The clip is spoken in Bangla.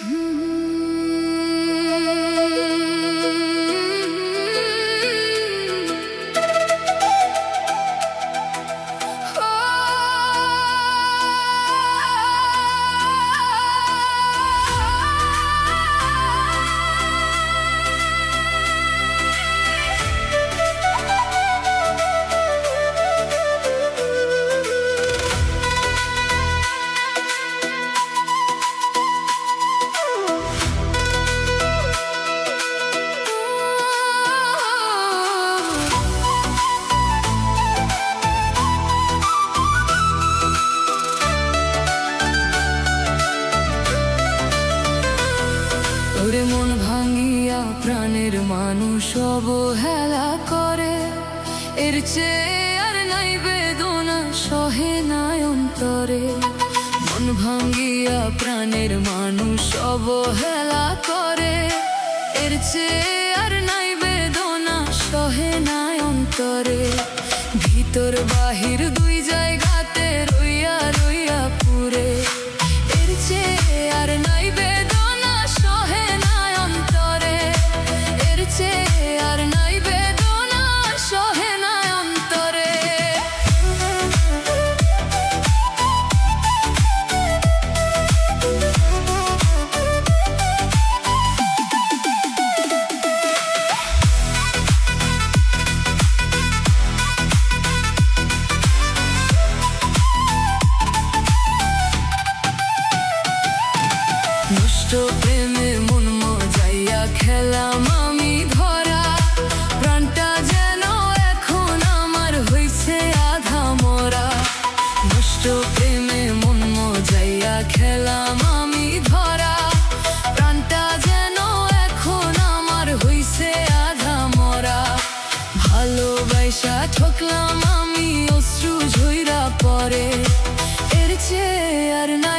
ওরে মন ভাঙিয়া প্রাণের মানুষ অবহেলা করে, এর চেয়ে আর নাই বেদনা সহে নাই অন্তরে। মন ভাঙিয়া প্রাণের মানুষ অবহেলা করে, এর চেয়ে আর নাই বেদনা সহে নাই অন্তরে। ভিতর বাহির দুই জায়গাতে রইয়া রইয়া পুরে, এর চেয়ে আর নাই বেদনা সহে নাই অন্তরে। এর চেয়ে আর নাই বেদনা সহে নাই অন্তরে। নষ্ট প্রেমে মন মজাইয়া খেলাম আমি ধরা, প্রাণটা যেন এখন আমার হইছে আধা মরা। নষ্ট প্রেমে মন মজাইয়া খেলাম আমি ধরা, প্রাণটা যেন এখন আমার হইছে আধা মরা। ভালোবাসা ঠকলাম আমি অশ্রু ঝইরা পরে, এর চেয়ে আর না